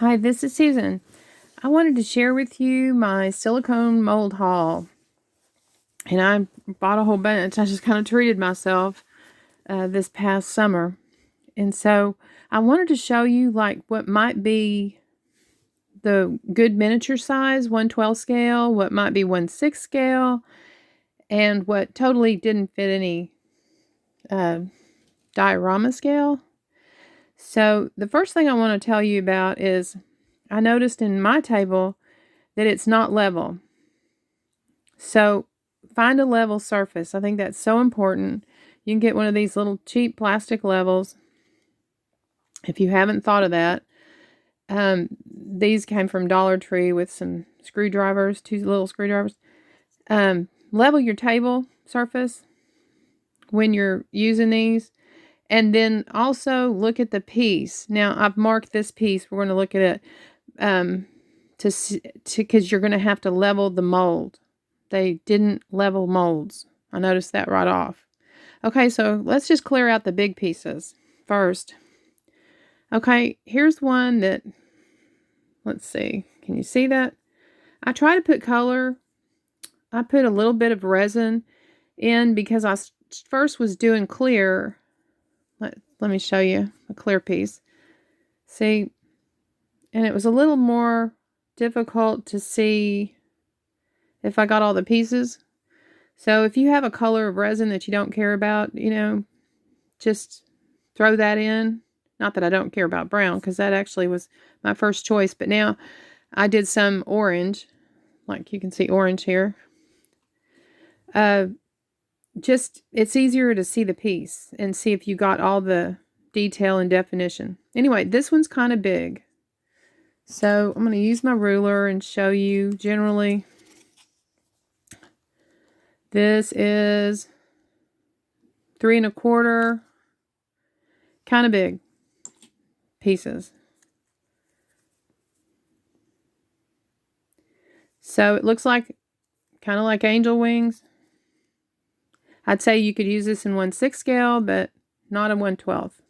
Hi, this is Susan. I wanted to share with you my silicone mold haul. And I bought a whole bunch. I just kind of treated myself this past summer. And so I wanted to show you like what might be the good miniature size, 1/12 scale, what might be 1/6 scale, and what totally didn't fit any diorama scale. So the first thing I want to tell you about is I noticed in my table that it's not level. So find a level surface. I think that's so important. You can get one of these little cheap plastic levels if you haven't thought of that. These came from Dollar Tree with some screwdrivers, 2 little screwdrivers. Level your table surface when you're using these. And then also look at the piece. Now I've marked this piece. We're going to look at it because you're going to have to level the mold. They didn't level molds. I noticed that right off. Okay, so let's just clear out the big pieces first. Okay, here's one that, let's see. Can you see that? I try to put color. I put a little bit of resin in because I first was doing clear. Let me show you a clear piece. See, and it was a little more difficult to see if I got all the pieces. So if you have a color of resin that you don't care about, just throw that in. Not that I don't care about brown, because that actually was my first choice. But now I did some orange, like you can see orange here. It's easier to see the piece and see if you got all the detail and definition. Anyway, this one's kind of big. So I'm going to use my ruler and show you generally. This is 3 1/4, kind of big pieces. So it looks like kind of like angel wings. I'd say you could use this in 1/6 scale, but not in 1/12.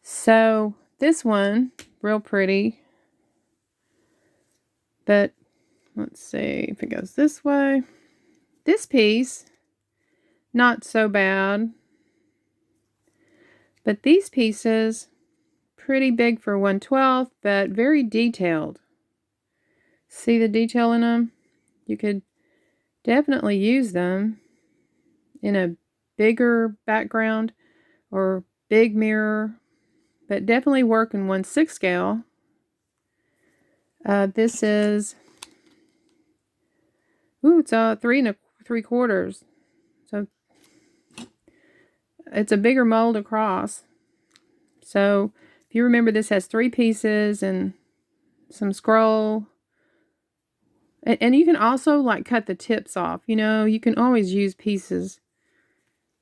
So this one, real pretty. But let's see if it goes this way. This piece, not so bad. But these pieces, pretty big for 1/12, but very detailed. See the detail in them? You could definitely use them in a bigger background or big mirror, but definitely work in 1/6 scale. This is, it's 3 3/4. So it's a bigger mold across. So if you remember, this has 3 pieces and some scroll. And you can also like cut the tips off. You can always use pieces.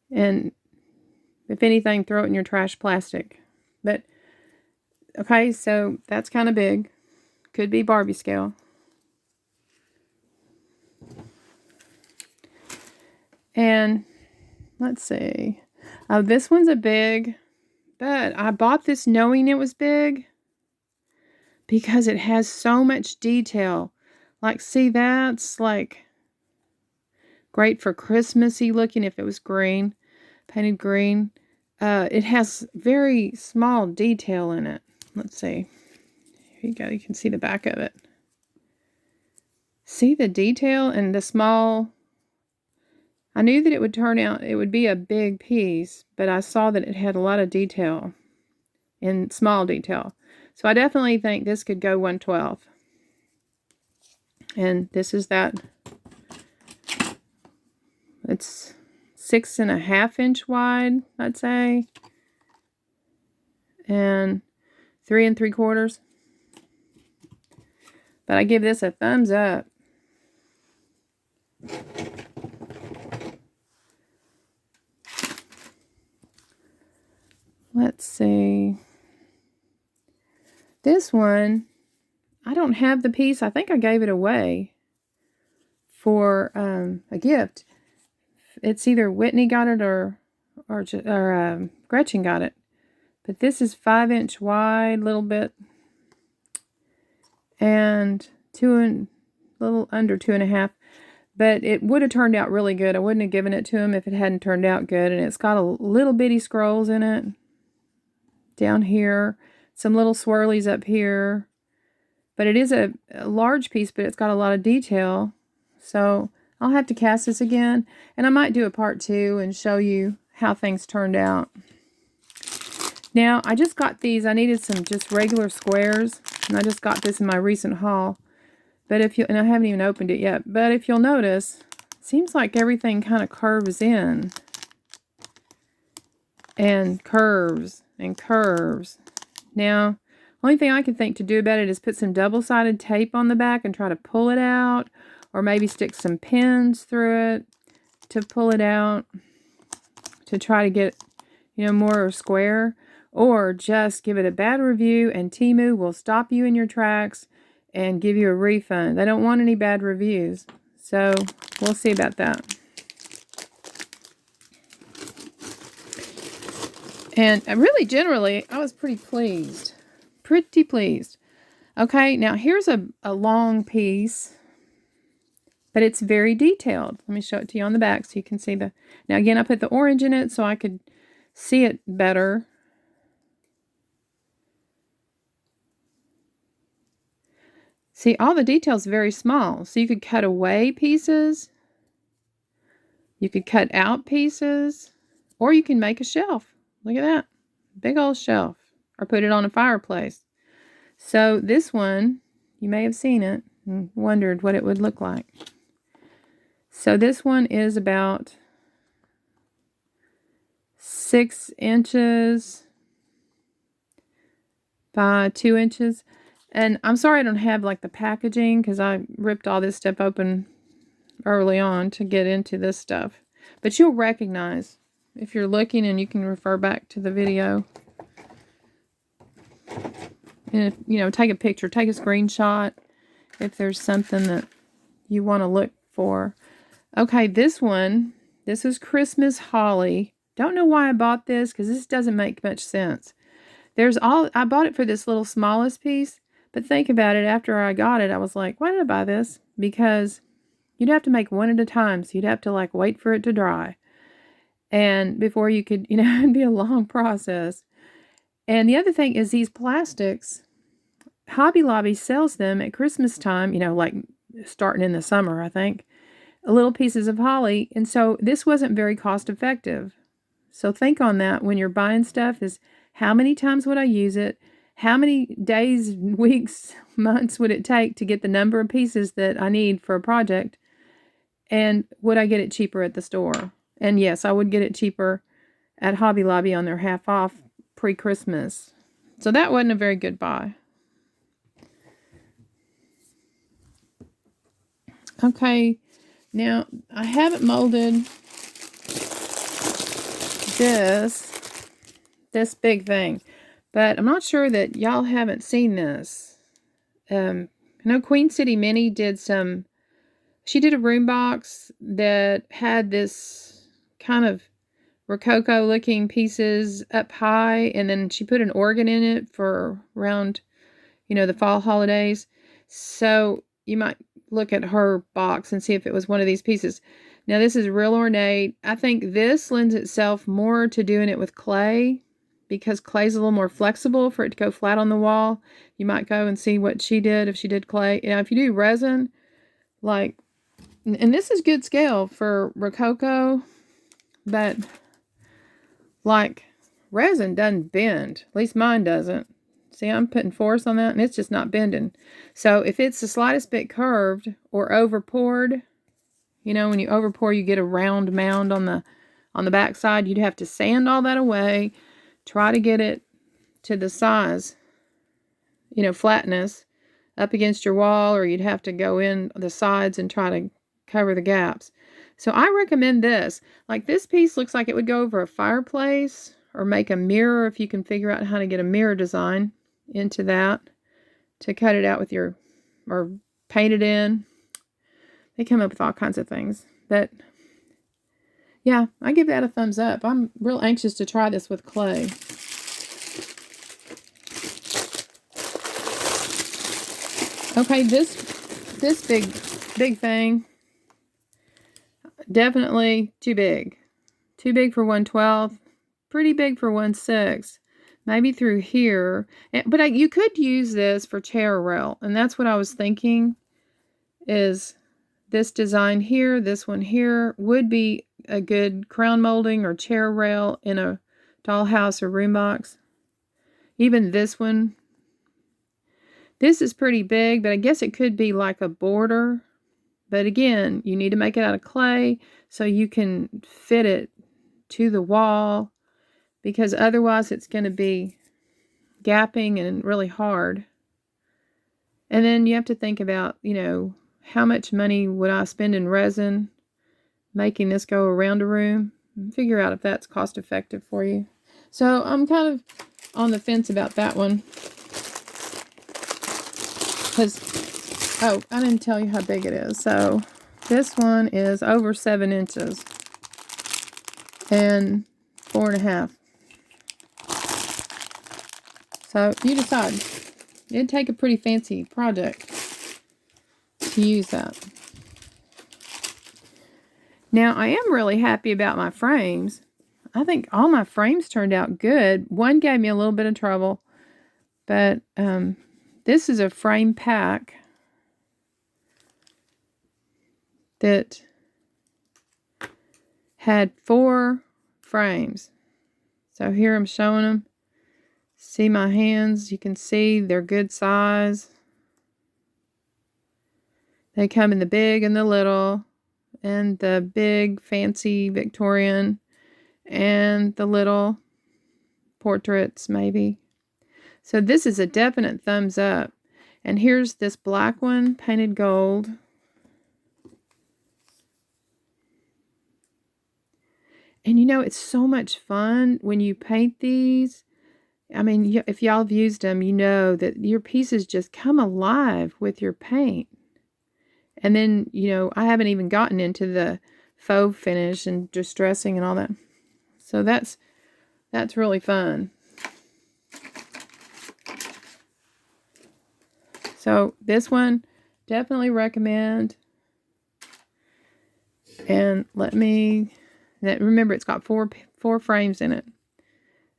And if anything, throw it in your trash plastic. But, okay, so that's kind of big. Could be Barbie scale. And let's see. This one's a big, but I bought this knowing it was big because it has so much detail. Like, see, that's like great for Christmassy looking if it was green, painted green. It has very small detail in it. Let's see. Here you go. You can see the back of it. See the detail and the small. I knew that it would turn out, it would be a big piece, but I saw that it had a lot of detail and small detail. So I definitely think this could go 1/12. And this is that. It's 6.5 inch wide, I'd say. And 3 3/4. But I give this a thumbs up. Let's see. This one, I don't have the piece. I think I gave it away for a gift. It's either Whitney got it or Gretchen got it. But this is 5-inch wide, little bit, and little under 2.5. But it would have turned out really good. I wouldn't have given it to him if it hadn't turned out good. And it's got a little bitty scrolls in it down here, some little swirlies up here. But it is a large piece, but it's got a lot of detail. So I'll have to cast this again, and I might do a part 2 and show you how things turned out. Now, I just got these. I needed some just regular squares, and I just got this in my recent haul. But and I haven't even opened it yet. But if you'll notice, it seems like everything kind of curves in. And curves and curves. Now, only thing I can think to do about it is put some double-sided tape on the back and try to pull it out. Or maybe stick some pins through it to pull it out. To try to get, more square. Or just give it a bad review and TEMU will stop you in your tracks and give you a refund. They don't want any bad reviews. So, we'll see about that. And really, generally, I was pretty pleased. Pretty pleased. Okay, now here's a long piece. But it's very detailed. Let me show it to you on the back so you can see the... Now, again, I put the orange in it so I could see it better. See, all the details are very small. So you could cut away pieces. You could cut out pieces. Or you can make a shelf. Look at that. Big old shelf. Or put it on a fireplace. So this one, you may have seen it and wondered what it would look like. So this one is about 6 inches by 2 inches. And I'm sorry I don't have like the packaging because I ripped all this stuff open early on to get into this stuff. But you'll recognize if you're looking, and you can refer back to the video. And if, take a picture, take a screenshot if there's something that you want to look for. Okay, this one, this is Christmas holly. Don't know why I bought this because this doesn't make much sense. I bought it for this little smallest piece, but think about it, after I got it, I was like, why did I buy this? Because you'd have to make one at a time, so you'd have to like wait for it to dry. And before you could, it'd be a long process. And the other thing is these plastics, Hobby Lobby sells them at Christmas time, like starting in the summer, I think. Little pieces of holly, and so this wasn't very cost effective. So think on that when you're buying stuff, is how many times would I use it? How many days, weeks, months would it take to get the number of pieces that I need for a project? And would I get it cheaper at the store? And yes, I would get it cheaper at Hobby Lobby on their half off pre-Christmas. So that wasn't a very good buy. Okay. Now, I haven't molded this big thing, but I'm not sure that y'all haven't seen this. I know Queen City Mini she did a room box that had this kind of Rococo looking pieces up high, and then she put an organ in it for around, the fall holidays. So you might look at her box and see if it was one of these pieces. Now this is real ornate. I think this lends itself more to doing it with clay because clay's a little more flexible for it to go flat on the wall. You might go and see what she did if she did clay. Now if you do resin, and this is good scale for Rococo, but resin doesn't bend. At least mine doesn't. See, I'm putting force on that, and it's just not bending. So if it's the slightest bit curved or over poured, when you over pour, you get a round mound on the back side. You'd have to sand all that away, try to get it to the size, flatness up against your wall, or you'd have to go in the sides and try to cover the gaps. So I recommend this. This piece looks like it would go over a fireplace or make a mirror if you can figure out how to get a mirror design into that to cut it out with or paint it in. They come up with all kinds of things. But yeah, I give that a thumbs up. I'm real anxious to try this with clay. Okay, this big thing, definitely too big. Too big for 1/12, pretty big for 1/6. Maybe through here. But you could use this for chair rail, and that's what I was thinking, is this design here, this one here, would be a good crown molding or chair rail in a dollhouse or room box. Even this one. This is pretty big, but I guess it could be like a border. But again, you need to make it out of clay so you can fit it to the wall, because otherwise it's going to be gapping and really hard. And then you have to think about, how much money would I spend in resin making this go around a room, and figure out if that's cost effective for you. So I'm kind of on the fence about that one. Because, oh, I didn't tell you how big it is. So this one is over 7 inches and 4.5. So you decide. It'd take a pretty fancy project to use that. Now, I am really happy about my frames. I think all my frames turned out good. One gave me a little bit of trouble, but this is a frame pack that had 4 frames. So here I'm showing them. See my hands? You can see they're good size. They come in the big and the little, and the big fancy Victorian, and the little portraits maybe. So this is a definite thumbs up. And here's this black one, painted gold. And it's so much fun when you paint these. I mean, if y'all have used them, you know that your pieces just come alive with your paint. And then, I haven't even gotten into the faux finish and distressing and all that. So that's really fun. So this one, definitely recommend. And remember, it's got four frames in it.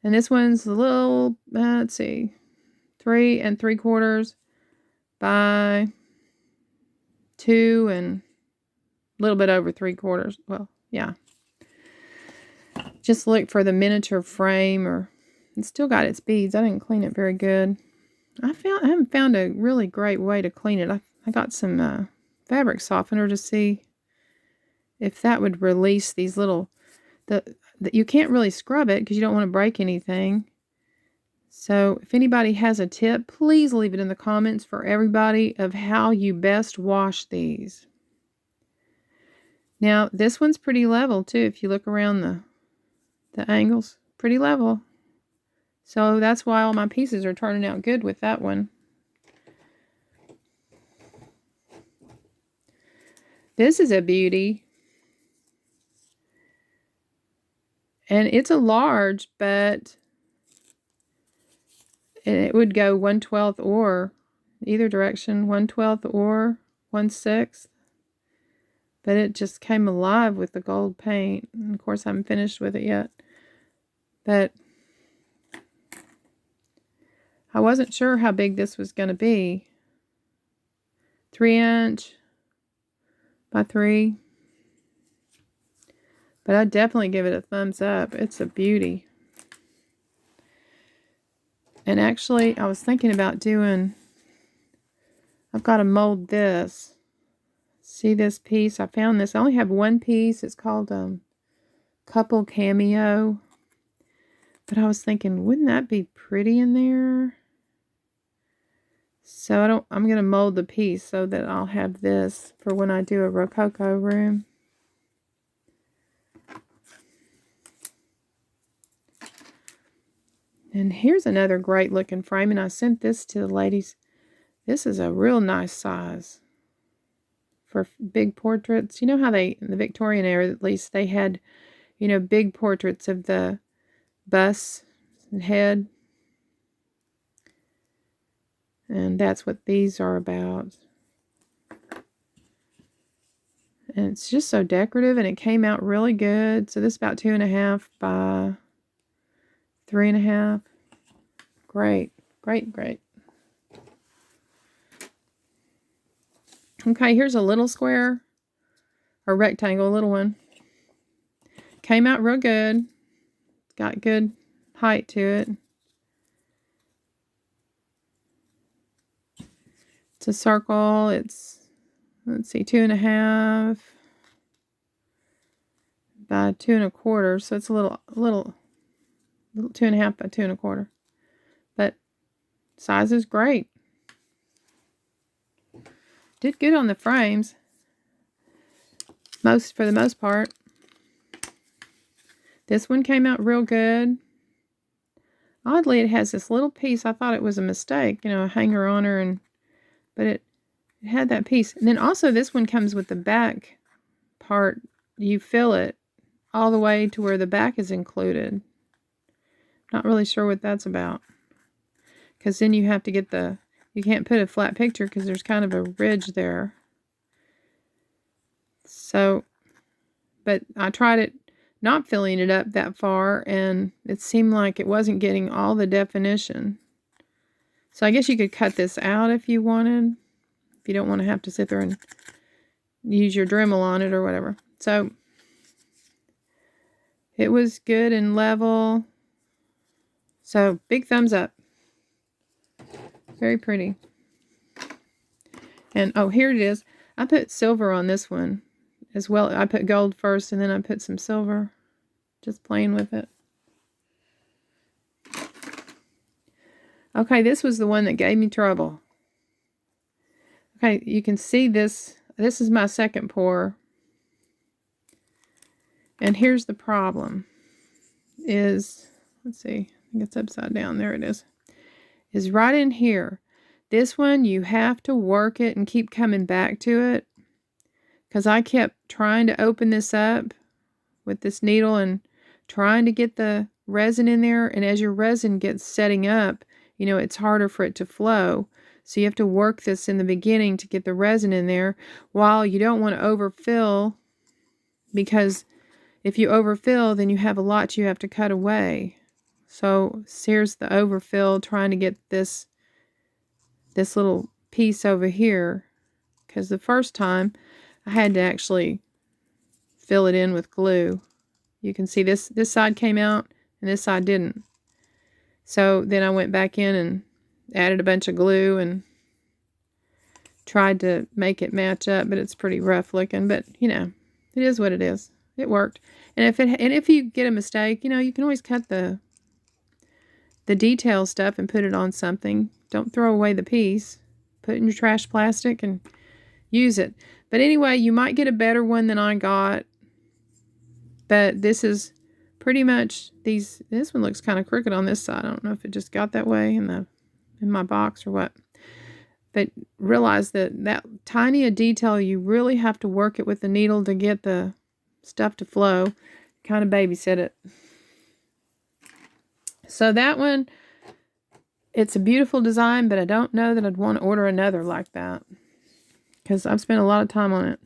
And this one's a little, let's see, 3 3/4 by 2 and a little bit over 3/4. Well, yeah. Just look for the miniature frame, it's still got its beads. I didn't clean it very good. I haven't found a really great way to clean it. I got some fabric softener to see if that would release these little, you can't really scrub it because you don't want to break anything. So if anybody has a tip, please leave it in the comments for everybody of how you best wash these. Now, this one's pretty level too. If you look around the angles, pretty level. So that's why all my pieces are turning out good with that one. This is a beauty. And it's a large, but it would go 1/12 or either direction, 1/12 or 1/6. But it just came alive with the gold paint. And of course, I haven't finished with it yet. But I wasn't sure how big this was going to be. 3" by 3. But I'd definitely give it a thumbs up. It's a beauty. And actually, I was thinking about I've got to mold this. See this piece? I found this. I only have one piece. It's called Couple Cameo. But I was thinking, wouldn't that be pretty in there? So I'm going to mold the piece so that I'll have this for when I do a Rococo room. And here's another great looking frame, and I sent this to the ladies. This is a real nice size for big portraits. You know how in the Victorian era, at least, they had, big portraits of the bust and head. And that's what these are about. And it's just so decorative, and it came out really good. So this is about 2.5 by 3.5. Great, great, great. Okay, here's a little square, or rectangle, a little one. Came out real good. Got good height to it. It's a circle. It's, let's see, 2.5 by 2.25. So it's a little 2.5 by 2.25. But size is great. Did good on the frames. For the most part. This one came out real good. Oddly, it has this little piece. I thought it was a mistake, you know, a hanger on her, but it had that piece. And then also this one comes with the back part. You fill it all the way to where the back is included. Not really sure what that's about. Because then you have to get you can't put a flat picture because there's kind of a ridge there. So, but I tried it not filling it up that far, and it seemed like it wasn't getting all the definition. So I guess you could cut this out if you wanted, if you don't want to have to sit there and use your Dremel on it or whatever. So it was good and level. So big thumbs up. Very pretty. And oh, here it is. I put silver on this one as well. I put gold first, and then I put some silver. Just playing with it. Okay, this was the one that gave me trouble. Okay, you can see this. This is my second pour. And here's the problem. Let's see. I think it's upside down. There it is. Is right in here. This one, you have to work it and keep coming back to it. Because I kept trying to open this up with this needle and trying to get the resin in there. And as your resin gets setting up, you know, it's harder for it to flow. So you have to work this in the beginning to get the resin in there, while you don't want to overfill, because if you overfill, then you have a lot you have to cut away. So here's the overfill, trying to get this little piece over here, because the first time I had to actually fill it in with glue. You can see this side came out and this side didn't. So then I went back in and added a bunch of glue and tried to make it match up, but it's pretty rough looking. But you know, it is what it is. It worked. And if you get a mistake, you know, you can always cut the detail stuff and put it on something. Don't throw away the piece. Put it in your trash plastic and use it. But anyway, you might get a better one than I got. But this is pretty much this one looks kind of crooked on this side. I don't know if it just got that way in my box or what. But realize that tiny a detail, you really have to work it with the needle to get the stuff to flow. Kind of babysit it. So that one, it's a beautiful design, but I don't know that I'd want to order another like that, because I've spent a lot of time on it.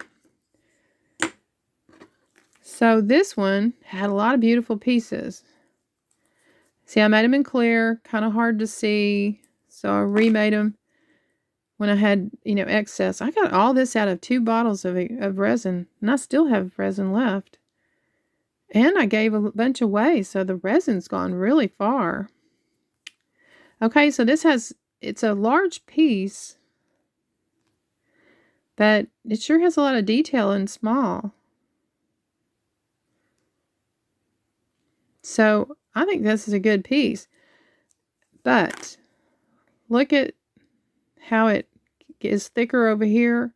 So this one had a lot of beautiful pieces. See, I made them in clear, kind of hard to see, so I remade them when I had, you know, excess. I got all this out of 2 bottles of resin, and I still have resin left. And I gave a bunch away, so the resin's gone really far. Okay, so it's a large piece, but it sure has a lot of detail and small. So I think this is a good piece. But look at how it is thicker over here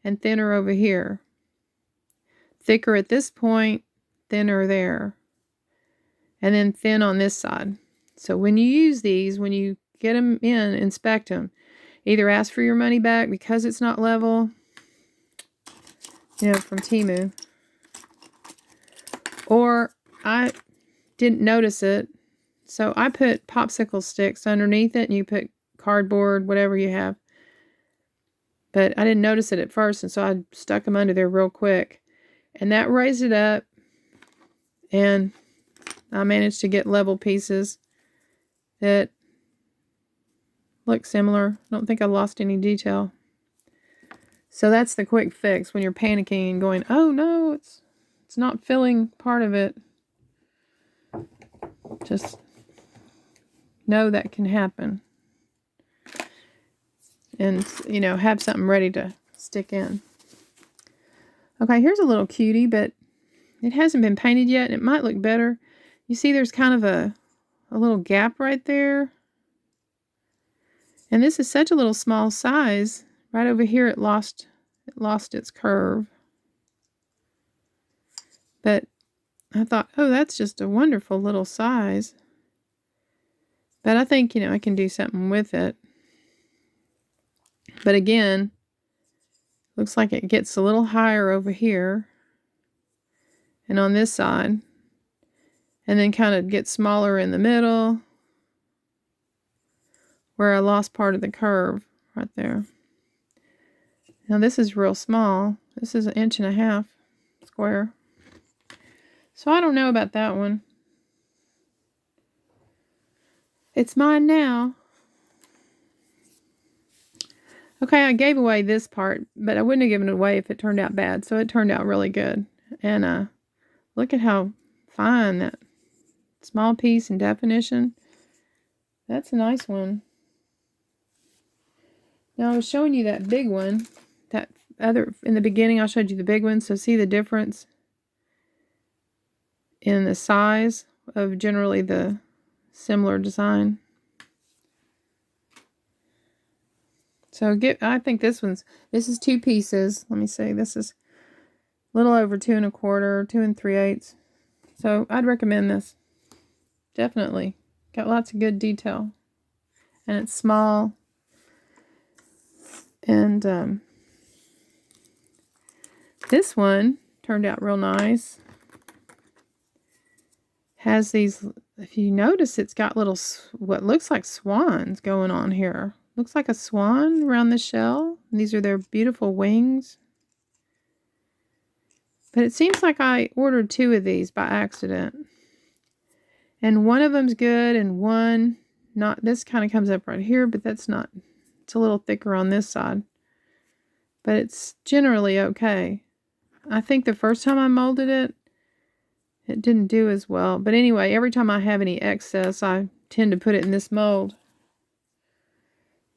and thinner over here. Thicker at this point, thinner there, and then thin on this side. So when you use these, when you get them in, inspect them. Either ask for your money back because it's not level, you know, from TEMU, or I didn't notice it, so I put popsicle sticks underneath it, and you put cardboard, whatever you have. But I didn't notice it at first, and so I stuck them under there real quick. And that raised it up, and I managed to get level pieces that look similar. I don't think I lost any detail. So that's the quick fix when you're panicking and going, oh no, it's not filling part of it. Just know that can happen. And, you know, have something ready to stick in. Okay, here's a little cutie, but it hasn't been painted yet. It might look better. You see there's kind of a little gap right there. And this is such a little small size. Right over here it lost its curve. But I thought, oh, that's just a wonderful little size. But I think, you know, I can do something with it. But again, looks like it gets a little higher over here and on this side. And then kind of gets smaller in the middle where I lost part of the curve right there. Now this is real small. This is 1.5 inches square. So I don't know about that one. It's mine now. Okay, I gave away this part, but I wouldn't have given it away if it turned out bad. So it turned out really good. And look at how fine that small piece in definition. That's a nice one. Now I was showing you that big one. That other, in the beginning I showed you the big one. So see the difference in the size of generally the similar design. So I think this is 2 pieces. Let me see, this is a little over 2 1/4, 2 3/8. So I'd recommend this. Definitely. Got lots of good detail. And it's small. And this one turned out real nice. Has these, if you notice, it's got little, what looks like swans going on here. Looks like a swan around the shell. These are their beautiful wings. But it seems like I ordered 2 of these by accident. And one of them's good and one not. This kind of comes up right here, but that's not. It's a little thicker on this side. But it's generally okay. I think the first time I molded it, it didn't do as well. But anyway, every time I have any excess, I tend to put it in this mold.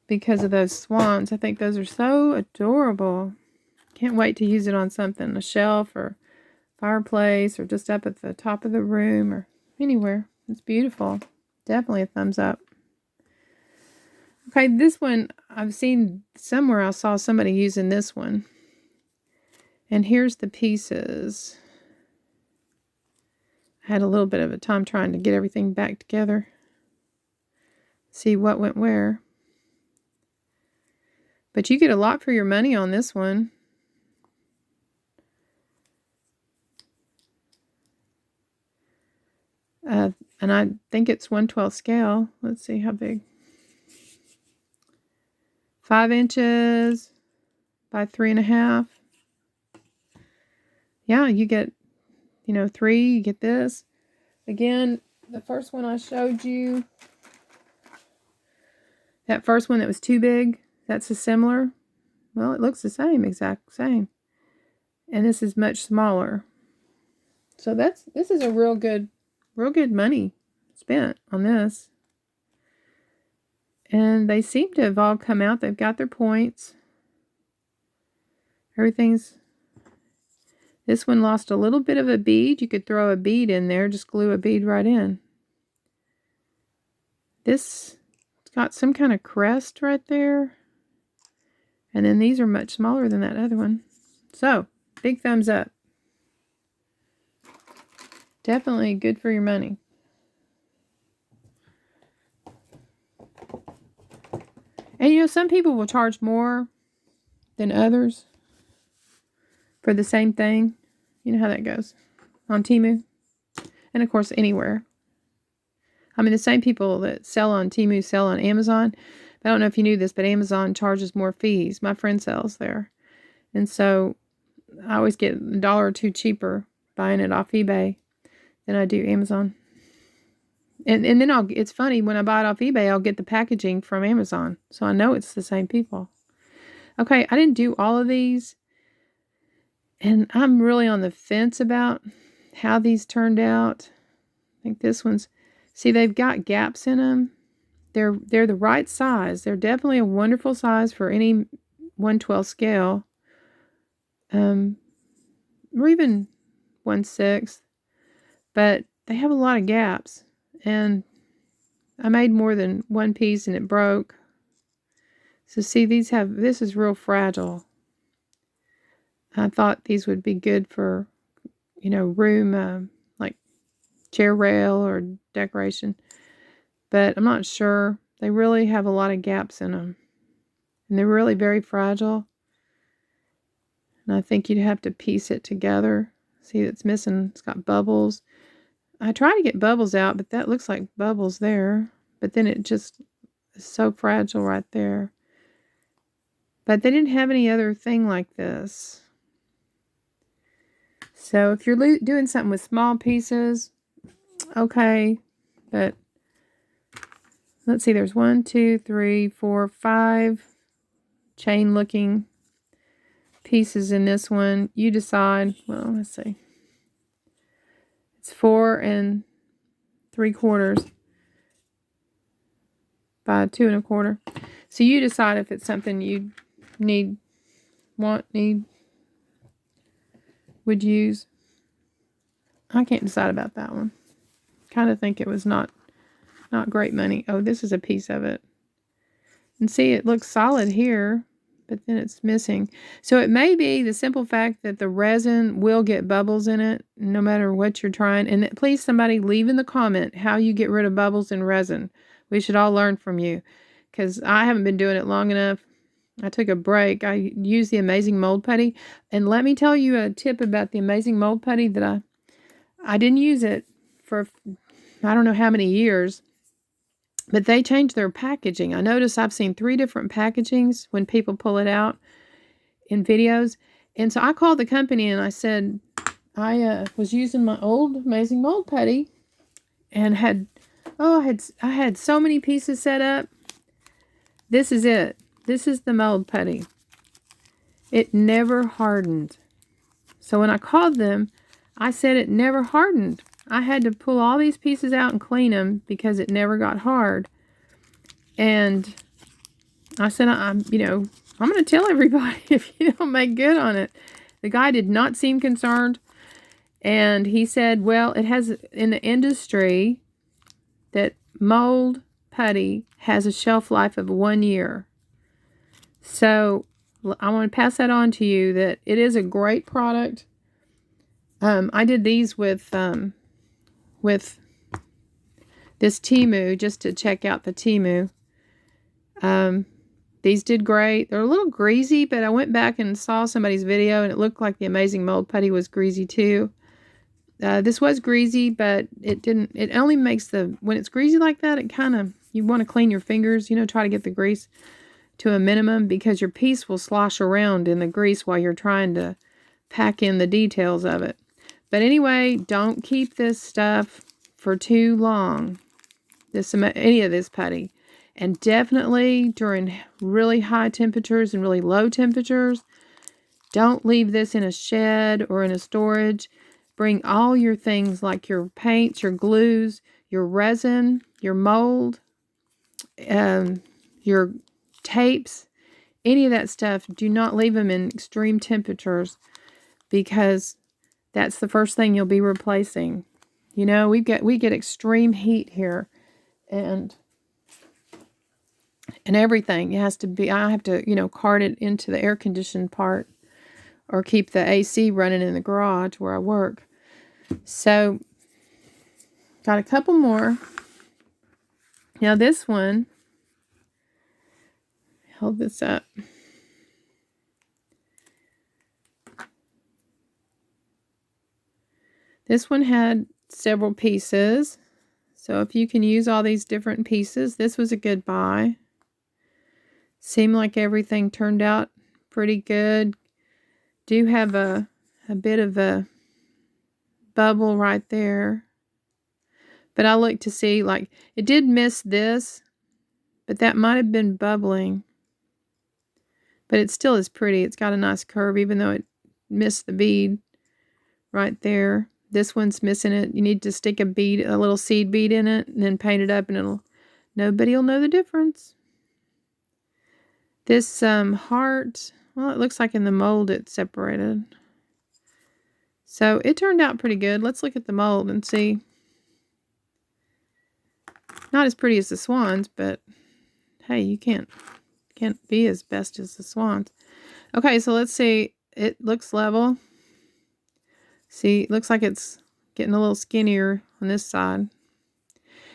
Because of those swans. I think those are so adorable. Can't wait to use it on something. A shelf or fireplace or just up at the top of the room or anywhere. It's beautiful. Definitely a thumbs up. Okay, this one, I've seen somewhere, I saw somebody using this one. And here's the pieces. I had a little bit of a time trying to get everything back together. See what went where. But you get a lot for your money on this one. And I think it's 1/12 scale. Let's see how big. 5 inches by 3.5. Yeah, you get, 3, you get this. Again, the first one I showed you, that first one that was too big, that's a similar. Well, it looks the same, exact same. And this is much smaller. So this is a real good money spent on this. And they seem to have all come out. They've got their points. This one lost a little bit of a bead. You could throw a bead in there, just glue a bead right in. This got some kind of crest right there. And then these are much smaller than that other one. So, big thumbs up. Definitely good for your money. And some people will charge more than others for the same thing. You know how that goes on TEMU. And of course, anywhere. I mean, the same people that sell on TEMU sell on Amazon. I don't know if you knew this, but Amazon charges more fees. My friend sells there. And so I always get $1 or $2 cheaper buying it off eBay than I do Amazon. And then it's funny, when I buy it off eBay, I'll get the packaging from Amazon. So I know it's the same people. Okay, I didn't do all of these. And I'm really on the fence about how these turned out. I think this one's, see, they've got gaps in them. They're the right size. They're definitely a wonderful size for any 1/12 scale. Or even 1/6. But they have a lot of gaps. And I made more than one piece and it broke. So see, this is real fragile. I thought these would be good for, room, like chair rail or decoration. But I'm not sure. They really have a lot of gaps in them. And they're really very fragile. And I think you'd have to piece it together. See, it's missing. It's got bubbles. I try to get bubbles out, but that looks like bubbles there. But then it just is so fragile right there. But they didn't have any other thing like this. So if you're doing something with small pieces, okay. But let's see, there's 1, 2, 3, 4, 5 chain looking pieces in this one. You decide. Well, let's see. It's 4 3/4 by 2 1/4. So you decide if it's something you would use. I can't decide about that one. Kind of think it was not great money. Oh, this is a piece of it. And see, it looks solid here, but then it's missing. So it may be the simple fact that the resin will get bubbles in it no matter what you're trying. And please, somebody leave in the comment how you get rid of bubbles in resin. We should all learn from you, because I haven't been doing it long enough. I took a break. I used the Amazing Mold Putty. And let me tell you a tip about the Amazing Mold Putty that I didn't use it for I don't know how many years. But they changed their packaging. I noticed I've seen 3 different packagings when people pull it out in videos. And so I called the company and I said, I was using my old Amazing Mold Putty and I had so many pieces set up. This is it. This is the mold putty. It never hardened. So when I called them, I said it never hardened. I had to pull all these pieces out and clean them because it never got hard. And I said, I'm going to tell everybody if you don't make good on it. The guy did not seem concerned. And he said, well, it has in the industry that mold putty has a shelf life of 1 year. So I want to pass that on to you, that it is a great product. I did these with this TEMU just to check out the TEMU. These did great. They're a little greasy, but I went back and saw somebody's video and it looked like the Amazing Mold Putty was greasy too. This was greasy, but it only makes when it's greasy like that, it kind of, you want to clean your fingers, try to get the grease to a minimum, because your piece will slosh around in the grease while you're trying to pack in the details of it. But anyway, don't keep this stuff for too long, any of this putty. And definitely during really high temperatures and really low temperatures, don't leave this in a shed or in a storage. Bring all your things like your paints, your glues, your resin, your mold, your tapes, any of that stuff. Do not leave them in extreme temperatures, because that's the first thing you'll be replacing. We get extreme heat here, and everything has to be, I have to, cart it into the air conditioned part or keep the AC running in the garage where I work. So, got a couple more. Now this one, hold this up. This one had several pieces. So if you can use all these different pieces, this was a good buy. Seemed like everything turned out pretty good. Do have a bit of a bubble right there. But I looked to see, like, it did miss this, but that might have been bubbling. But it still is pretty. It's got a nice curve, even though it missed the bead right there. This one's missing it. You need to stick a little seed bead in it, and then paint it up, and nobody will know the difference. This heart, well, it looks like in the mold it's separated. So it turned out pretty good. Let's look at the mold and see. Not as pretty as the swans, but hey, you can't be as best as the swans. Okay, so let's see. It looks level. See, it looks like it's getting a little skinnier on this side.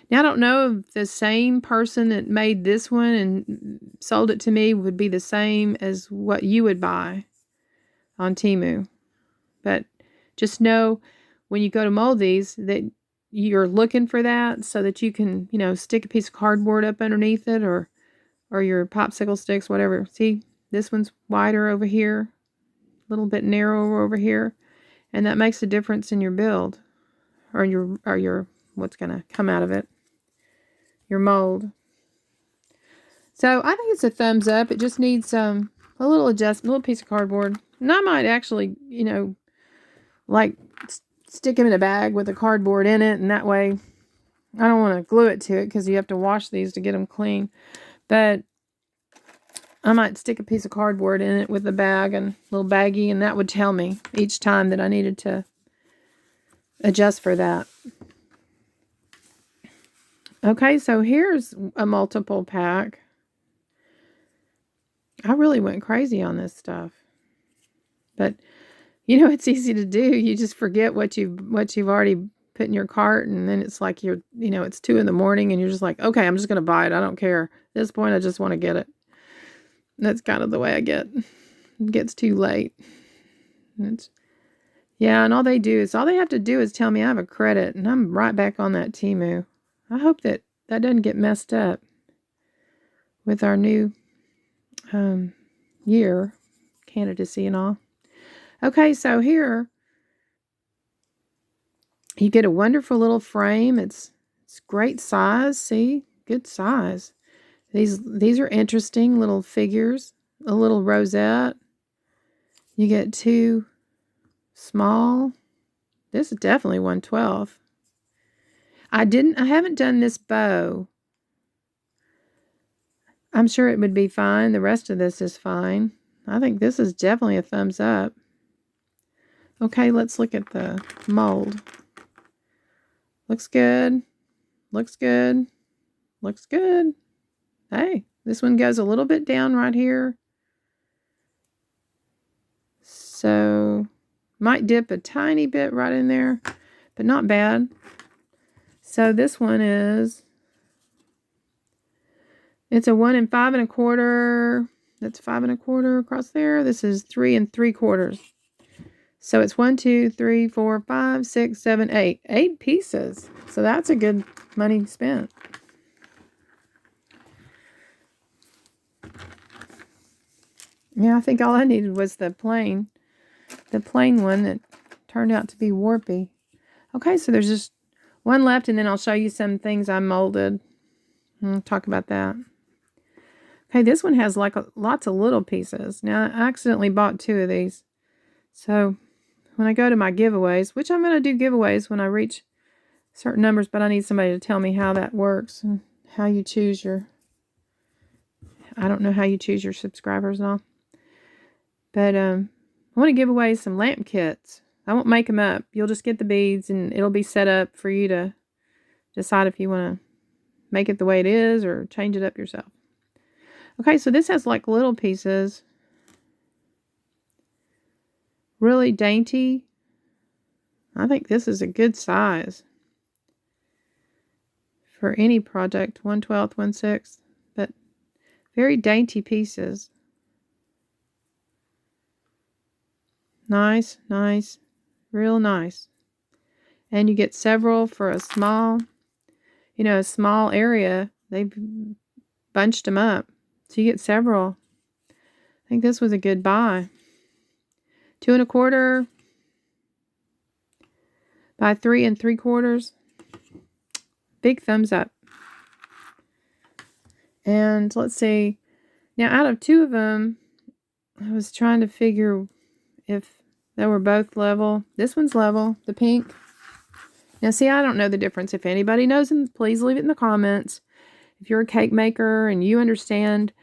Now, I don't know if the same person that made this one and sold it to me would be the same as what you would buy on TEMU. But just know when you go to mold these that you're looking for that so that you can, stick a piece of cardboard up underneath it or your popsicle sticks, whatever. See, this one's wider over here, a little bit narrower over here, and that makes a difference in your build or your what's going to come out of it, your mold. So I think it's a thumbs up. It just needs a little adjustment, a little piece of cardboard. And I might actually, like stick them in a bag with a cardboard in it, and that way I don't want to glue it to it because you have to wash these to get them clean. But I might stick a piece of cardboard in it with a bag and a little baggie, and that would tell me each time that I needed to adjust for that. Okay, so here's a multiple pack. I really went crazy on this stuff. But it's easy to do. You just forget what you've already put in your cart, and then it's like it's 2 a.m. and you're just like, okay, I'm just gonna buy it. I don't care. At this point, I just want to get it. That's kind of the way I get. It gets too late. And all they have to do is tell me I have a credit, and I'm right back on that TEMU. I hope that doesn't get messed up with our new year candidacy and all. Okay, so here you get a wonderful little frame. It's great size. See, good size. These are interesting little figures. A little rosette. You get 2 small. This is definitely 1/12. I haven't done this bow. I'm sure it would be fine. The rest of this is fine. I think this is definitely a thumbs up. Okay, let's look at the mold. Looks good. Looks good. Looks good. Hey, this one goes a little bit down right here. So, might dip a tiny bit right in there, but not bad. So this one it's a 1 5 1/4. That's 5 1/4 across there. This is 3 3/4. So it's 1, 2, 3, 4, 5, 6, 7, 8. 8 pieces. So that's a good money spent. Yeah, I think all I needed was the plain one that turned out to be warpy. Okay, so there's just one left, and then I'll show you some things I molded. I'll talk about that. Okay, this one has like lots of little pieces. Now, I accidentally bought 2 of these. So when I go to my giveaways, which I'm going to do giveaways when I reach certain numbers, but I need somebody to tell me how that works and how you choose I don't know how you choose your subscribers and all. But I want to give away some lamp kits. I won't make them up. You'll just get the beads, and it'll be set up for you to decide if you want to make it the way it is or change it up yourself. Okay, so this has like little pieces. Really dainty. I think this is a good size for any project. 1/12, 1/6, but very dainty pieces. Nice, nice, real nice. And you get several for a small area. They've bunched them up. So you get several. I think this was a good buy. 2 1/4 by 3 3/4. Big thumbs up. And let's see. Now, out of 2 of them, I was trying to figure if they were both level. This one's level, the pink. Now, see, I don't know the difference. If anybody knows, please leave it in the comments. If you're a cake maker and you understand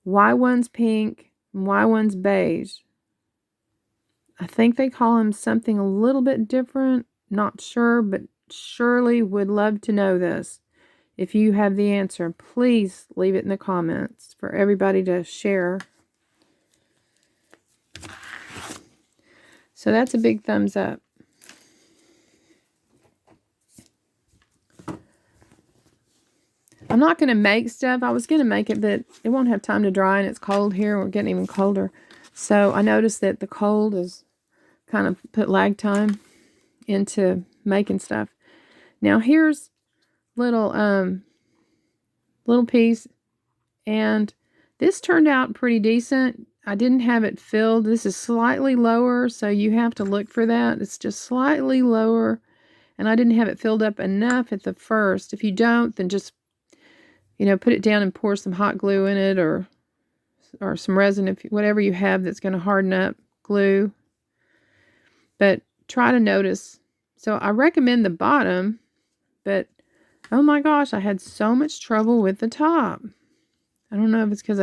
why one's pink and why one's beige. I think they call them something a little bit different. Not sure, but surely would love to know this. If you have the answer, please leave it in the comments for everybody to share. So that's a big thumbs up. I'm not going to make stuff. I was going to make it, but it won't have time to dry, and it's cold here. We're getting even colder. So I noticed that the cold is kind of put lag time into making stuff. Now here's little piece, and this turned out pretty decent. I didn't have it filled. This is slightly lower, so you have to look for that. It's just slightly lower, and I didn't have it filled up enough at the first. If you don't, then just put it down and pour some hot glue in it, or some resin, if whatever you have that's going to harden up, glue. But try to notice. So I recommend the bottom, but oh my gosh, I had so much trouble with the top. I don't know if it's because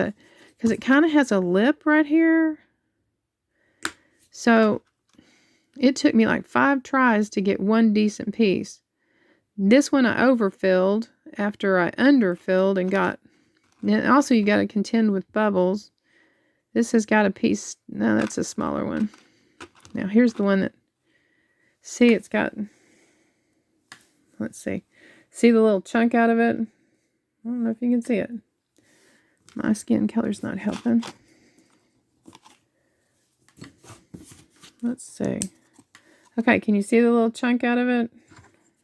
it kind of has a lip right here. So it took me like 5 tries to get one decent piece. This one I overfilled after I underfilled and got. And also, you got to contend with bubbles. This has got a piece. No, that's a smaller one. Now here's the one that. See, it's got. Let's see. See the little chunk out of it? I don't know if you can see it. My skin color's not helping. Let's see. Okay, can you see the little chunk out of it?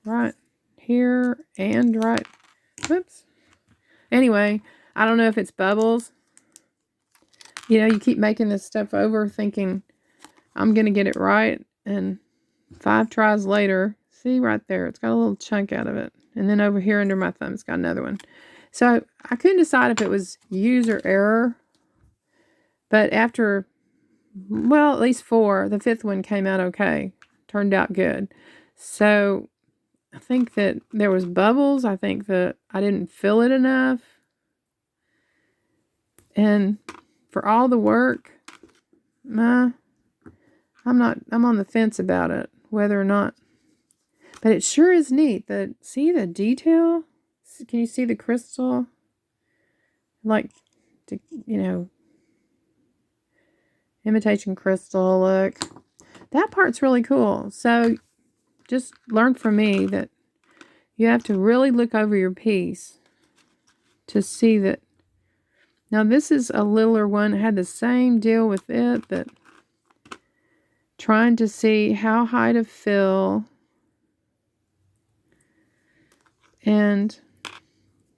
Right here and right. Whoops. Anyway, I don't know if it's bubbles. You keep making this stuff over thinking, I'm going to get it right. And 5 tries later, see right there, it's got a little chunk out of it. And then over here under my thumb, it's got another one. So I couldn't decide if it was user error. But after, well, at least 4, the 5th one came out okay. Turned out good. So I think that there was bubbles. I think that I didn't fill it enough. And for all the work, I'm on the fence about it, whether or not. But it sure is neat. See the detail? Can you see the crystal? Like, imitation crystal, look. That part's really cool. So just learn from me that you have to really look over your piece to see that. Now this is a littler one. I had the same deal with it, but trying to see how high to fill. And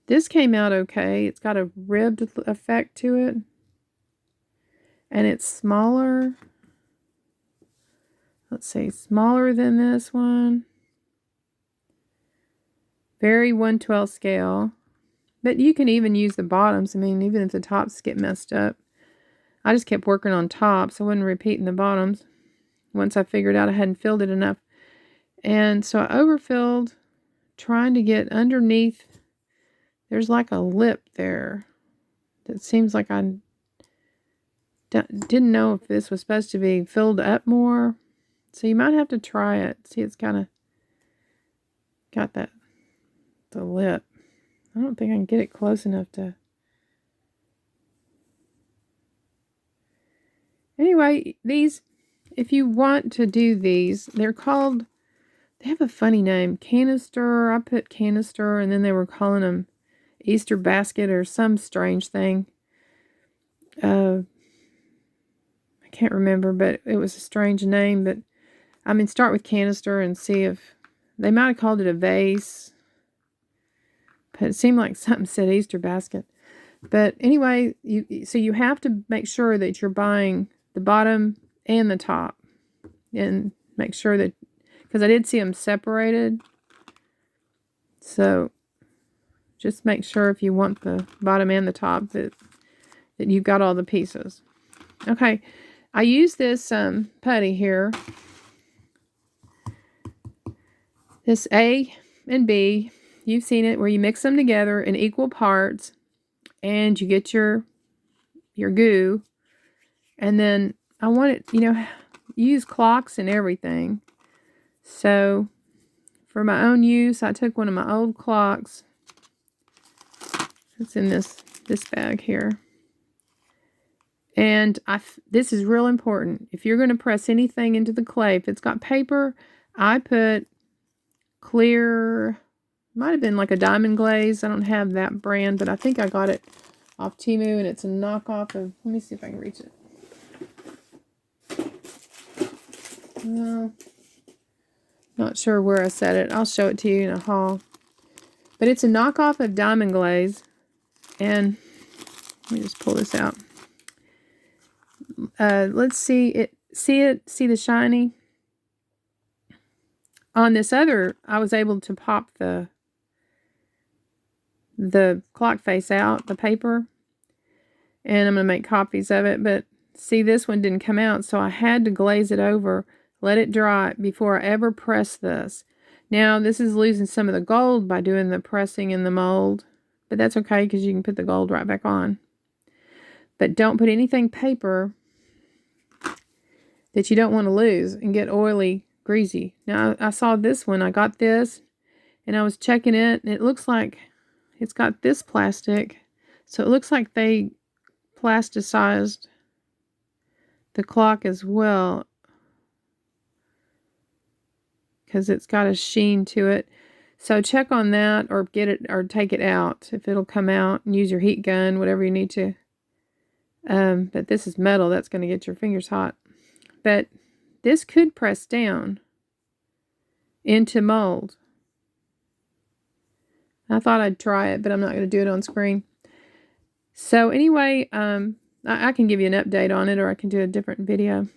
this came out okay. It's got a ribbed effect to it. And it's smaller. Let's see, smaller than this one. Very 1/12 scale. But you can even use the bottoms. I mean, even if the tops get messed up. I just kept working on tops. I wasn't repeating the bottoms. Once I figured out I hadn't filled it enough. And so I overfilled, trying to get underneath. There's like a lip there. That seems like I didn't know if this was supposed to be filled up more. So you might have to try it. See, it's kind of got the lip. I don't think I can get it close enough to. Anyway, these, if you want to do these, they're called, they have a funny name. Canister. I put canister, and then they were calling them Easter basket or some strange thing. I can't remember, but it was a strange name. But I mean, start with canister and see if they might have called it a vase. But it seemed like something said Easter basket. But anyway, so you have to make sure that you're buying the bottom and the top. And make sure that, because I did see them separated. So just make sure if you want the bottom and the top that you've got all the pieces. Okay, I use this putty here. This A and B, you've seen it, where you mix them together in equal parts and you get your goo. And then I want it, use clocks and everything. So for my own use, I took one of my old clocks. It's in this bag here. And this is real important. If you're going to press anything into the clay, if it's got paper, I put clear, might have been like a diamond glaze. I don't have that brand, but I think I got it off TEMU, and it's a knockoff of, let me see if I can reach it. No, not sure where I set it. I'll show it to you in a haul. But it's a knockoff of diamond glaze. And let me just pull this out. Let's see it. See the shiny? On this other, I was able to pop the clock face out, the paper. And I'm going to make copies of it. But see, this one didn't come out, so I had to glaze it over, let it dry before I ever press this. Now, this is losing some of the gold by doing the pressing in the mold. But that's okay, because you can put the gold right back on. But don't put anything paper that you don't want to lose and get oily, greasy. Now, I saw this one. I got this, and I was checking it, and it looks like it's got this plastic. So it looks like they plasticized the clock as well, because it's got a sheen to it. So check on that, or get it, or take it out if it'll come out, and use your heat gun, whatever you need to. But this is metal. That's going to get your fingers hot. But this could press down into mold. I thought I'd try it, but I'm not going to do it on screen. So anyway, I can give you an update on it, or I can do a different video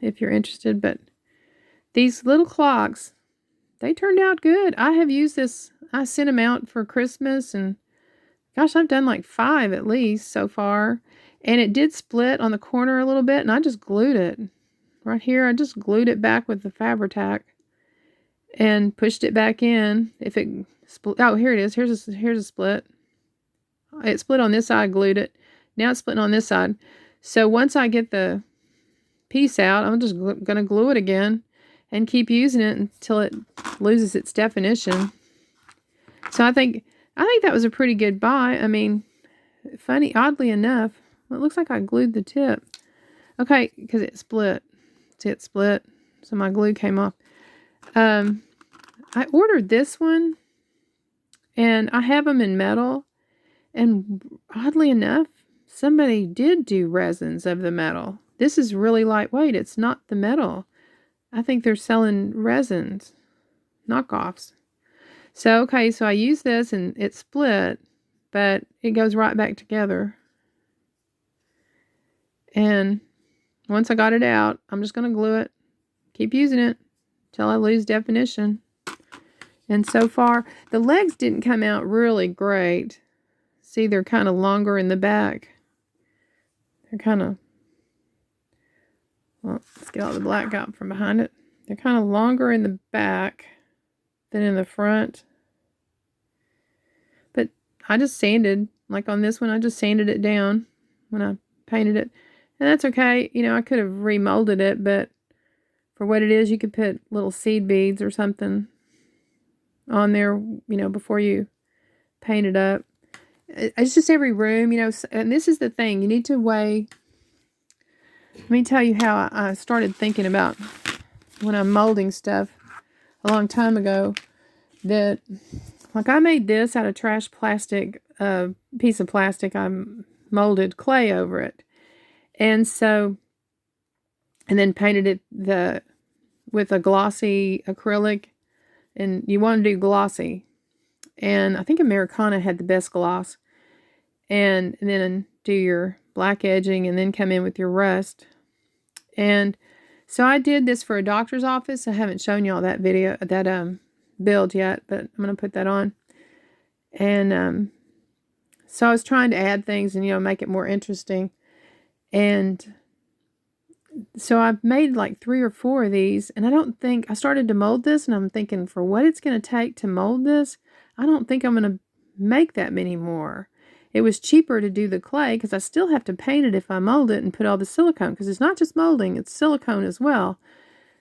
if you're interested. But these little clocks, they turned out good. I have used this. I sent them out for Christmas, and gosh, I've done like 5 at least so far. And it did split on the corner a little bit, and I just glued it. Right here, I just glued it back with the Fabri-Tac and pushed it back in. If it split, oh, here it is. Here's a split. It split on this side, glued it. Now it's splitting on this side. So once I get the piece out, I'm just going to glue it again and keep using it until it loses its definition. So I think that was a pretty good buy. I mean, oddly enough, it looks like I glued the tip. Okay, because it split. See, it split. So my glue came off. I ordered this one, and I have them in metal. And oddly enough, somebody did do resins of the metal. This is really lightweight. It's not the metal. I think they're selling resins, knockoffs. So, okay, so I used this, and it split, but it goes right back together. And once I got it out, I'm just going to glue it, keep using it till I lose definition. And so far, the legs didn't come out really great. See, they're kind of longer in the back. They're kind of, well, let's get all the black out from behind it. They're kind of longer in the back than in the front. But I just sanded, like on this one, I just sanded it down when I painted it. And that's okay. I could have remolded it, but for what it is, you could put little seed beads or something on there, before you paint it up. It's just every room, and this is the thing. You need to weigh. Let me tell you how I started thinking about when I'm molding stuff a long time ago, that, like, I made this out of trash plastic, piece of plastic. I molded clay over it. And so, and then painted it with a glossy acrylic, and you want to do glossy. And I think Americana had the best gloss. and then do your black edging and then come in with your rust. And so I did this for a doctor's office. I haven't shown y'all that video, that build yet, but I'm going to put that on. And so I was trying to add things and, make it more interesting. And so I've made like 3 or 4 of these, and I started to mold this, and I'm thinking, for what it's going to take to mold this, I don't think I'm going to make that many more. It was cheaper to do the clay, because I still have to paint it if I mold it and put all the silicone, because it's not just molding, it's silicone as well.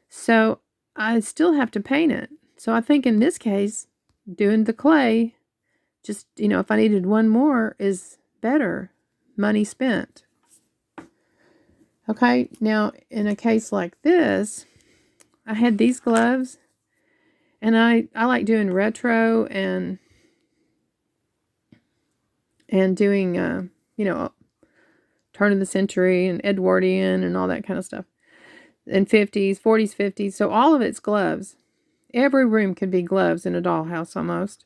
So I still have to paint it. So I think in this case, doing the clay, just, if I needed one more, is better. Money spent. Okay, now in a case like this, I had these gloves, and I like doing retro and doing, turn of the century and Edwardian and all that kind of stuff. And 50s, 40s, 50s. So all of it's gloves. Every room could be gloves in a dollhouse almost.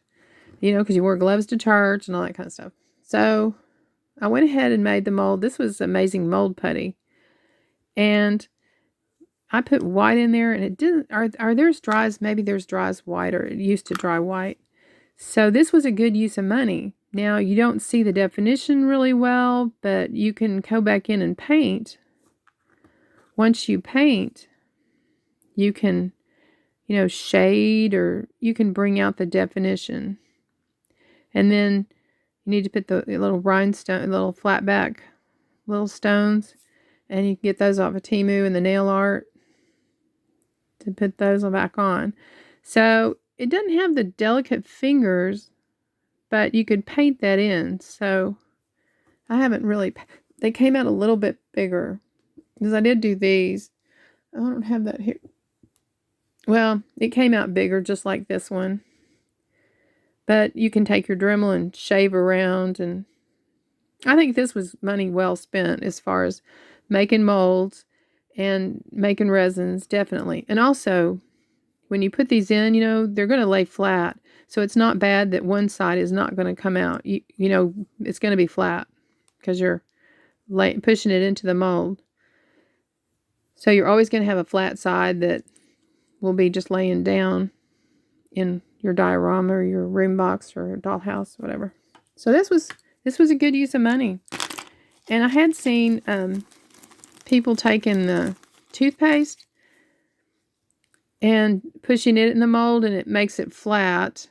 Because you wore gloves to church and all that kind of stuff. So I went ahead and made the mold. This was amazing mold putty. And I put white in there, and it didn't, are there's dries, maybe there's dries white, or it used to dry white. So this was a good use of money. Now, you don't see the definition really well, but you can go back in and paint. Once you paint, you can, shade, or you can bring out the definition. And then you need to put the little rhinestone, little flat back, little stones. And you can get those off of TEMU and the nail art to put those back on. So it doesn't have the delicate fingers, but you could paint that in. So I haven't really, they came out a little bit bigger, because I did do these. I don't have that here. Well, it came out bigger, just like this one. But you can take your Dremel and shave around, and I think this was money well spent as far as making molds and making resins, definitely. And also, when you put these in, they're going to lay flat. So it's not bad that one side is not going to come out. It's going to be flat because you're pushing it into the mold. So you're always going to have a flat side that will be just laying down in your diorama or your room box or dollhouse, whatever. So this was a good use of money. And I had seen people taking the toothpaste and pushing it in the mold, and it makes it flat,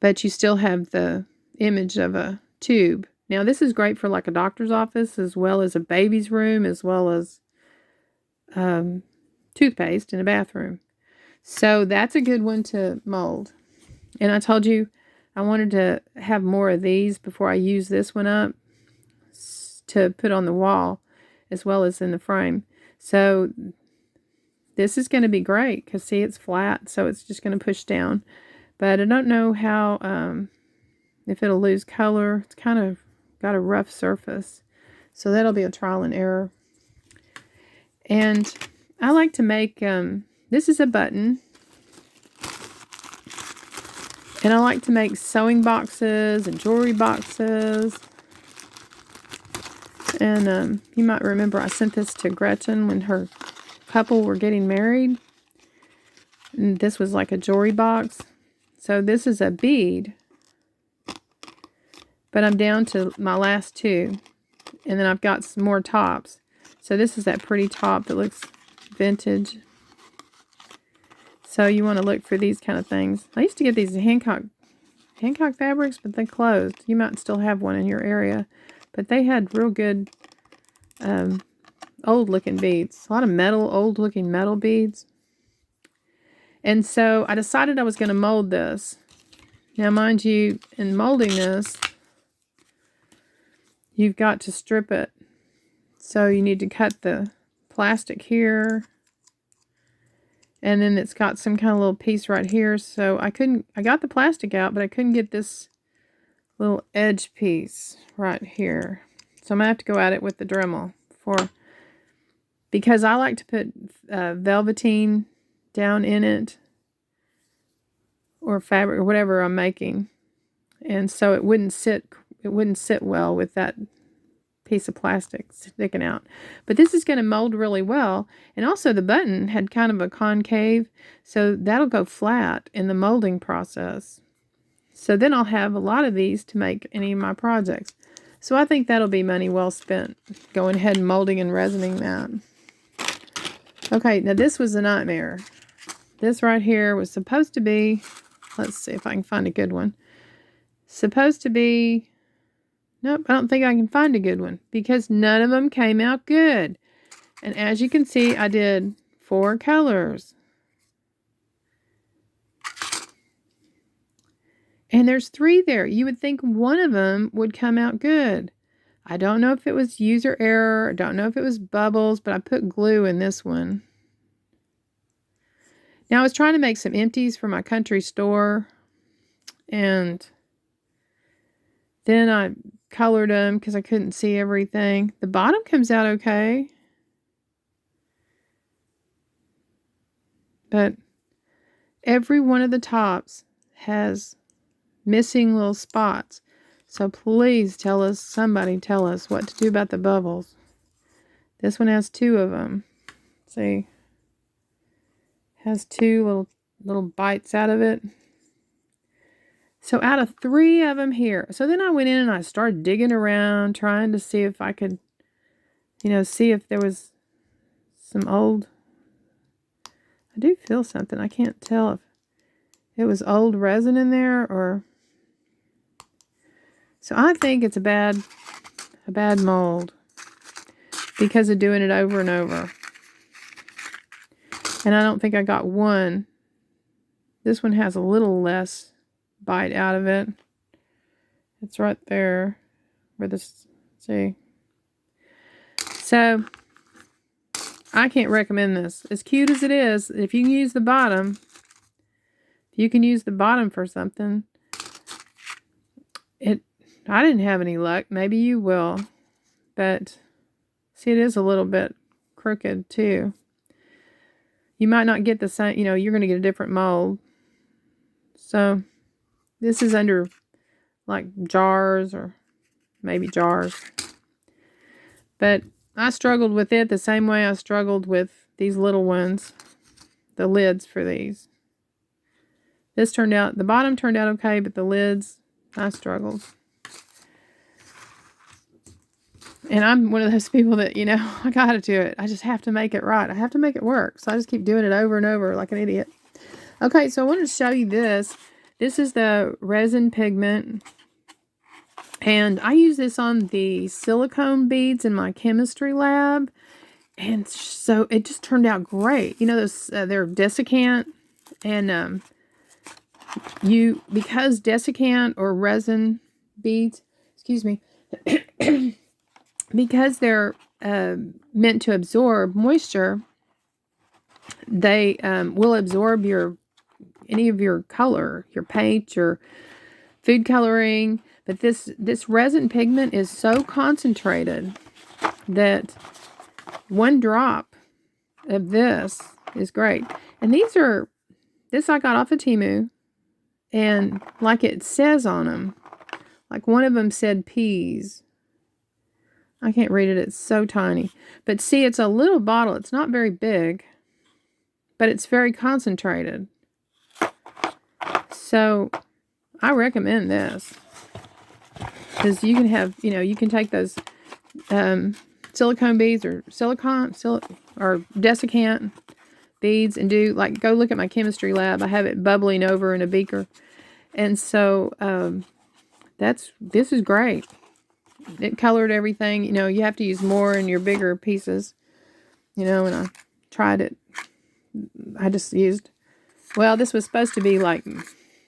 but you still have the image of a tube. Now, this is great for like a doctor's office, as well as a baby's room, as well as toothpaste in a bathroom. So that's a good one to mold. And I told you I wanted to have more of these before I use this one up to put on the wall, as well as in the frame. So this is going to be great, because see, it's flat, so it's just going to push down. But I don't know how, if it'll lose color. It's kind of got a rough surface. So that'll be a trial and error. And I like to make, this is a button. And I like to make sewing boxes and jewelry boxes. And you might remember I sent this to Gretchen when her couple were getting married. And this was like a jewelry box. So this is a bead. But I'm down to my last 2. And then I've got some more tops. So this is that pretty top that looks vintage. So you want to look for these kind of things. I used to get these Hancock fabrics, but they closed. You might still have one in your area. But they had real good old-looking beads. A lot of metal, old-looking metal beads. And so I decided I was going to mold this. Now, mind you, in molding this, you've got to strip it. So you need to cut the plastic here. And then it's got some kind of little piece right here. So I got the plastic out, but I couldn't get this little edge piece right here. So I'm going to have to go at it with the Dremel because I like to put velveteen down in it, or fabric, or whatever I'm making. And so it wouldn't sit it wouldn't sit well with that piece of plastic sticking out. But this is going to mold really well. And also the button had kind of a concave, so that'll go flat in the molding process. So then I'll have a lot of these to make any of my projects. So I think that'll be money well spent, going ahead and molding and resining that. Okay, now this was a nightmare. This right here was supposed to be, let's see if I can find a good one. Supposed to be, nope, I don't think I can find a good one because none of them came out good. And as you can see, I did 4 colors. And there's 3 there. You would think one of them would come out good. I don't know if it was user error. I don't know if it was bubbles, but I put glue in this one. Now I was trying to make some empties for my country store. And then I colored them because I couldn't see everything. The bottom comes out okay. But every one of the tops has missing little spots. So please tell us, somebody tell us what to do about the bubbles. This one has 2 of them. See? Has 2 little bites out of it. So out of 3 of them here. So then I went in and I started digging around, trying to see if I could, see if there was some old. I do feel something. I can't tell if it was old resin in there or. So I think it's a bad mold because of doing it over and over. And I don't think I got one. This one has a little less bite out of it. It's right there where this, see. So I can't recommend this. As cute as it is, if you can use the bottom, for something, I didn't have any luck. Maybe you will. But see, it is a little bit crooked too. You might not get the same, you're going to get a different mold. So this is under like jars or maybe jars. But I struggled with it the same way I struggled with these little ones, the lids for these. The bottom turned out okay, but the lids, I struggled. And I'm one of those people that, I gotta do it. I just have to make it right. I have to make it work. So I just keep doing it over and over like an idiot. Okay, so I wanted to show you this. This is the resin pigment. And I use this on the silicone beads in my chemistry lab. And so it just turned out great. Those they're desiccant. And because desiccant or resin beads, excuse me, because they're meant to absorb moisture, they will absorb any of your color, your paint, your food coloring. But this resin pigment is so concentrated that 1 drop of this is great. And this I got off of TEMU, and like it says on them, like one of them said peas. I can't read it. It's so tiny. But see, it's a little bottle. It's not very big, but it's very concentrated. So I recommend this because you can have, you can take those silicone beads or or desiccant beads and go look at my chemistry lab. I have it bubbling over in a beaker. And so this is great. It colored everything. You have to use more in your bigger pieces. And I tried it. I just used, this was supposed to be like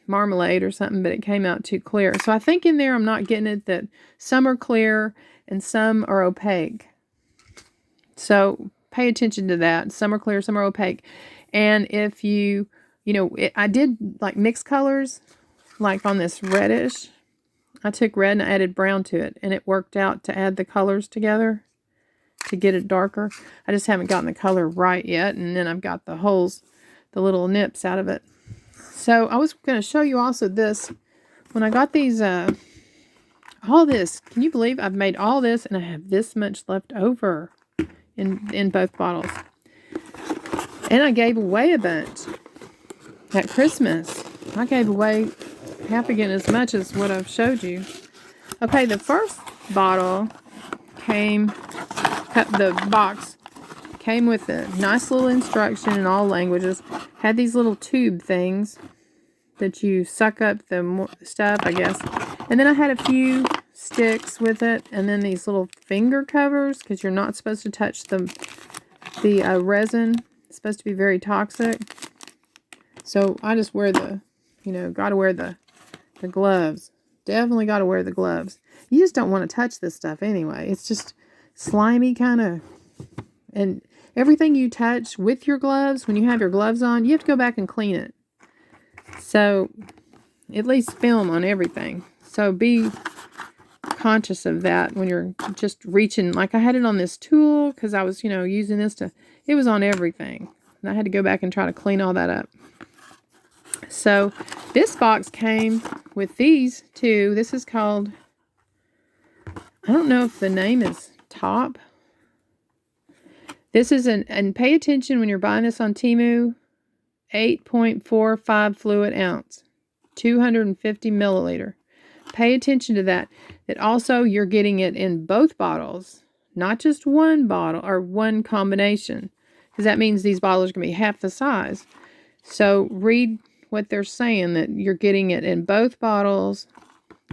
marmalade or something, but it came out too clear. So I think in there I'm not getting it that some are clear and some are opaque. So pay attention to that. Some are clear, some are opaque. And if I did like mixed colors, like on this reddish. I took red and I added brown to it, and it worked out to add the colors together to get it darker. I just haven't gotten the color right yet, and then I've got the holes, the little nips out of it. So I was going to show you also this. When I got these All this. Can you believe I've made all this and I have this much left over in both bottles? And I gave away a bunch at Christmas. I gave away half again as much as what I've showed you. Okay, the first bottle the box came with a nice little instruction in all languages. Had these little tube things that you suck up the stuff, I guess. And then I had a few sticks with it, and then these little finger covers, because you're not supposed to touch the resin. It's supposed to be very toxic. So I just wear gotta wear the gloves. Definitely gotta wear the gloves. You just don't want to touch this stuff anyway. It's just slimy kind of. And everything you touch with your gloves, when you have your gloves on, you have to go back and clean it. So at least film on everything. So be conscious of that when you're just reaching. Like I had it on this tool because I was, using this it was on everything. And I had to go back and try to clean all that up. So this box came with these two. This is called, I don't know if the name is Top. This is and pay attention when you're buying this on TEMU, 8.45 fluid ounce, 250 milliliter. Pay attention to that. That also you're getting it in both bottles, not just one bottle or one combination, because that means these bottles are going to be half the size. So read what they're saying, that you're getting it in both bottles,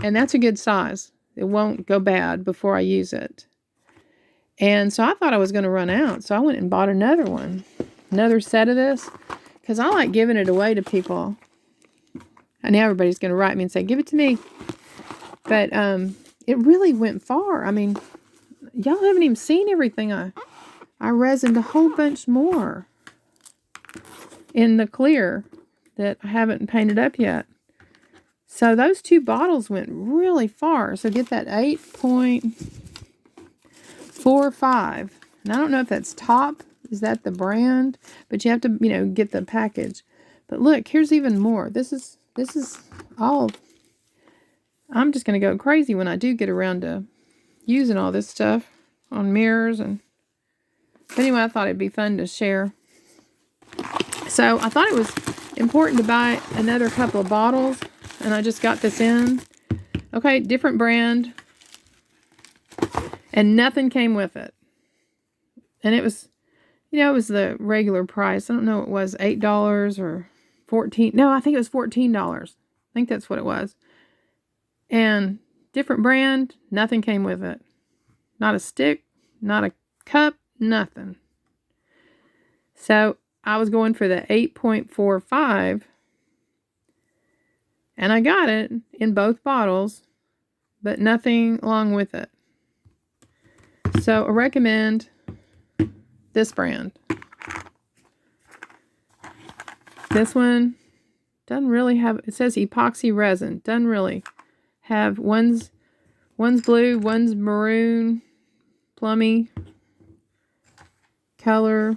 and that's a good size. It won't go bad before I use it. And so I thought I was going to run out, so I went and bought another one, another set of this, because I like giving it away to people. And now everybody's going to write me and say, give it to me. But it really went far. I mean, y'all haven't even seen everything. I resined a whole bunch more in the clear that I haven't painted up yet. So those two bottles went really far. So get that 8.45. And I don't know if that's Top. Is that the brand? But you have to, get the package. But look, here's even more. This is all. I'm just going to go crazy when I do get around to using all this stuff on mirrors. But anyway, I thought it'd be fun to share. So I thought it was important to buy another couple of bottles. And I just got this in. Okay, different brand. And nothing came with it. And it was, it was the regular price. I don't know, it was $8 or $14. No, I think it was $14. I think that's what it was. And different brand, nothing came with it. Not a stick, not a cup, nothing. So I was going for the 8.45. And I got it in both bottles, but nothing along with it. So I recommend this brand. This one doesn't really have, it says epoxy resin. Doesn't really have, one's blue, one's maroon, plummy color.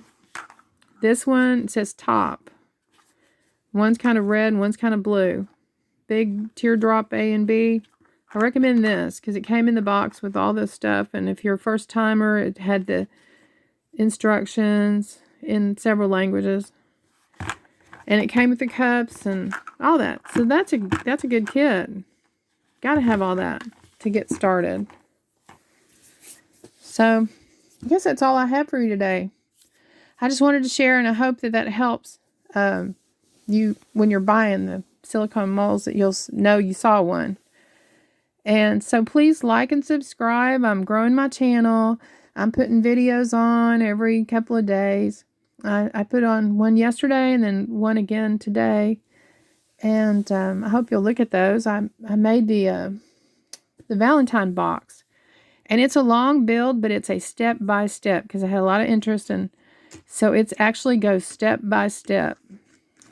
This one, it says Top. One's kind of red and one's kind of blue. Big teardrop A and B. I recommend this because it came in the box with all this stuff. And if you're a first timer, it had the instructions in several languages. And it came with the cups and all that. So that's a good kit. Got to have all that to get started. So I guess that's all I have for you today. I just wanted to share, and I hope that helps you when you're buying the silicone molds, that you'll know you saw one. And so please like and subscribe. I'm growing my channel. I'm putting videos on every couple of days. I put on one yesterday and then one again today. And I hope you'll look at those. I made the Valentine box. And it's a long build, but it's a step-by-step because I had a lot of interest. And so it's actually goes step by step.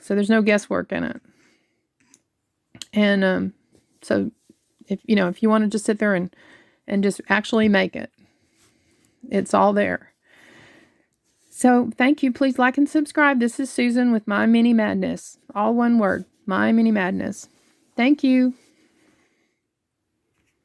So there's no guesswork in it. And so if you want to just sit there and just actually make it, it's all there. So thank you. Please like and subscribe. This is Susan with My Mini Madness. All one word. My Mini Madness. Thank you.